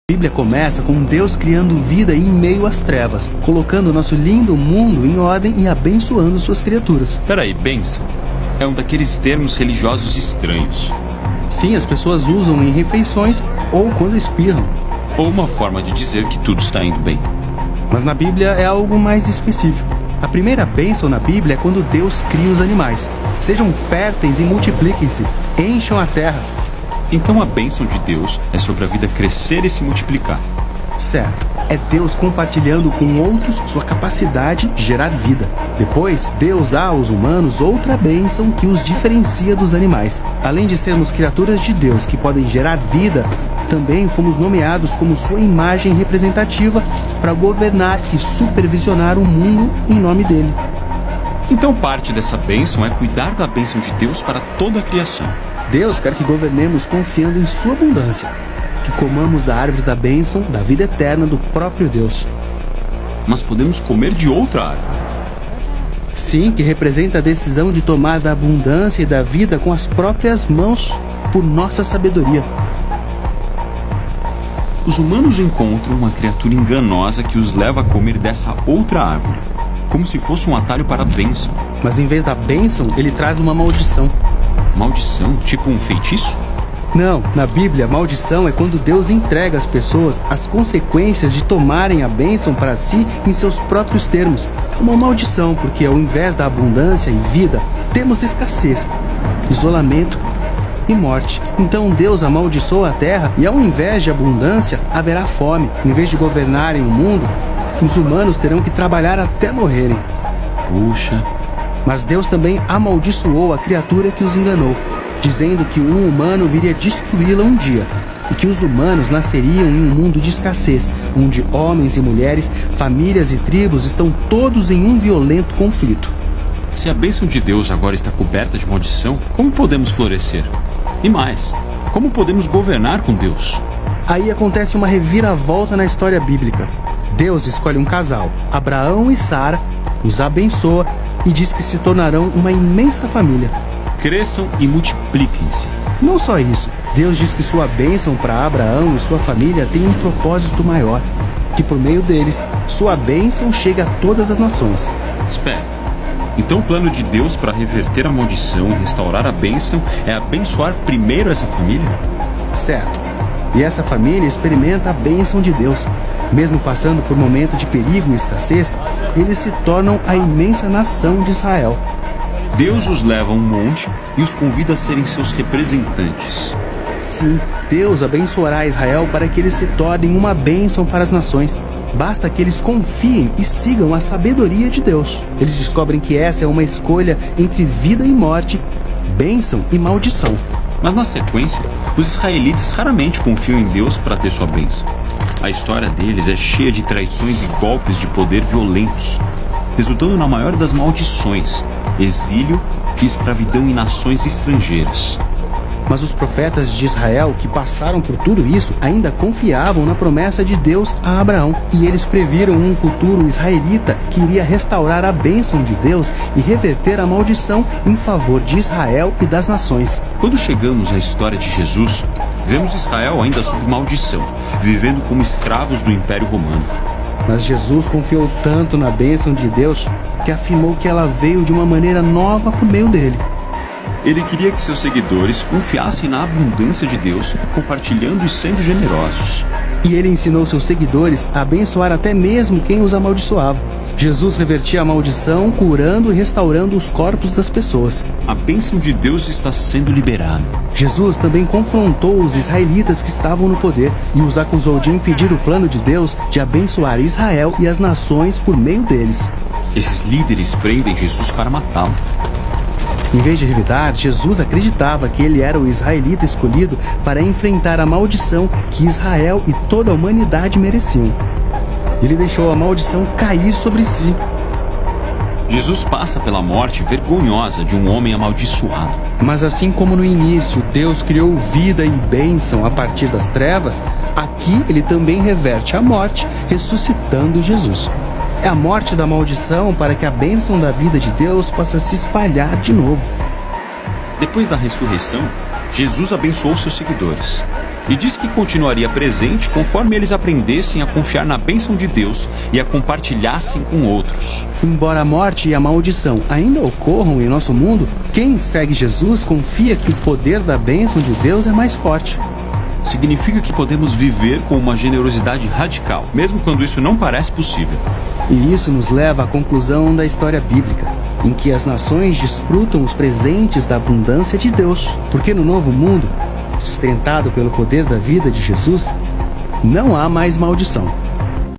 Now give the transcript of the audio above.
A Bíblia começa com Deus criando vida em meio às trevas, colocando nosso lindo mundo em ordem e abençoando suas criaturas. Peraí, bênção é um daqueles termos religiosos estranhos. Sim, as pessoas usam em refeições ou quando espirram. Ou uma forma de dizer que tudo está indo bem. Mas na Bíblia é algo mais específico. A primeira bênção na Bíblia é quando Deus cria os animais. Sejam férteis e multipliquem-se, encham a terra. Então a bênção de Deus é sobre a vida crescer e se multiplicar. Certo. É Deus compartilhando com outros sua capacidade de gerar vida. Depois, Deus dá aos humanos outra bênção que os diferencia dos animais. Além de sermos criaturas de Deus que podem gerar vida, também fomos nomeados como sua imagem representativa para governar e supervisionar o mundo em nome dele. Então parte dessa bênção é cuidar da bênção de Deus para toda a criação. Deus quer que governemos confiando em sua abundância, que comamos da árvore da bênção, da vida eterna do próprio Deus. Mas podemos comer de outra árvore. Sim, que representa a decisão de tomar da abundância e da vida com as próprias mãos, por nossa sabedoria. Os humanos encontram uma criatura enganosa que os leva a comer dessa outra árvore, como se fosse um atalho para a bênção. Mas em vez da bênção, ele traz uma maldição. Maldição? Tipo um feitiço? Não, na Bíblia, maldição é quando Deus entrega às pessoas as consequências de tomarem a bênção para si em seus próprios termos. É uma maldição porque ao invés da abundância e vida, temos escassez, isolamento e morte. Então Deus amaldiçoa a terra e ao invés de abundância, haverá fome. Em vez de governarem o mundo, os humanos terão que trabalhar até morrerem. Puxa. Mas Deus também amaldiçoou a criatura que os enganou, dizendo que um humano viria destruí-la um dia, e que os humanos nasceriam em um mundo de escassez, onde homens e mulheres, famílias e tribos estão todos em um violento conflito. Se a bênção de Deus agora está coberta de maldição, como podemos florescer? E mais, como podemos governar com Deus? Aí acontece uma reviravolta na história bíblica. Deus escolhe um casal, Abraão e Sara, os abençoa e diz que se tornarão uma imensa família. Cresçam e multipliquem-se. Não só isso, Deus diz que sua bênção para Abraão e sua família tem um propósito maior, que por meio deles, sua bênção chega a todas as nações. Espera, então o plano de Deus para reverter a maldição e restaurar a bênção é abençoar primeiro essa família? Certo. E essa família experimenta a bênção de Deus. Mesmo passando por momento de perigo e escassez, eles se tornam a imensa nação de Israel. Deus os leva a um monte e os convida a serem seus representantes. Sim, Deus abençoará Israel para que eles se tornem uma bênção para as nações. Basta que eles confiem e sigam a sabedoria de Deus. Eles descobrem que essa é uma escolha entre vida e morte, bênção e maldição. Mas na sequência, os israelitas raramente confiam em Deus para ter sua bênção. A história deles é cheia de traições e golpes de poder violentos, resultando na maior das maldições, exílio e escravidão em nações estrangeiras. Mas os profetas de Israel, que passaram por tudo isso, ainda confiavam na promessa de Deus a Abraão. E eles previram um futuro israelita que iria restaurar a bênção de Deus e reverter a maldição em favor de Israel e das nações. Quando chegamos à história de Jesus, vemos Israel ainda sob maldição, vivendo como escravos do Império Romano. Mas Jesus confiou tanto na bênção de Deus que afirmou que ela veio de uma maneira nova por meio dele. Ele queria que seus seguidores confiassem na abundância de Deus, compartilhando e sendo generosos. E ele ensinou seus seguidores a abençoar até mesmo quem os amaldiçoava. Jesus revertia a maldição, curando e restaurando os corpos das pessoas. A bênção de Deus está sendo liberada. Jesus também confrontou os israelitas que estavam no poder e os acusou de impedir o plano de Deus de abençoar Israel e as nações por meio deles. Esses líderes prendem Jesus para matá-lo. Em vez de revidar, Jesus acreditava que ele era o israelita escolhido para enfrentar a maldição que Israel e toda a humanidade mereciam. Ele deixou a maldição cair sobre si. Jesus passa pela morte vergonhosa de um homem amaldiçoado. Mas assim como no início Deus criou vida e bênção a partir das trevas, aqui ele também reverte a morte, ressuscitando Jesus. É a morte da maldição para que a bênção da vida de Deus possa se espalhar de novo. Depois da ressurreição, Jesus abençoou seus seguidores. E diz que continuaria presente conforme eles aprendessem a confiar na bênção de Deus e a compartilhassem com outros. Embora a morte e a maldição ainda ocorram em nosso mundo, quem segue Jesus confia que o poder da bênção de Deus é mais forte. Significa que podemos viver com uma generosidade radical, mesmo quando isso não parece possível. E isso nos leva à conclusão da história bíblica, em que as nações desfrutam os presentes da abundância de Deus, porque no novo mundo, sustentado pelo poder da vida de Jesus, não há mais maldição.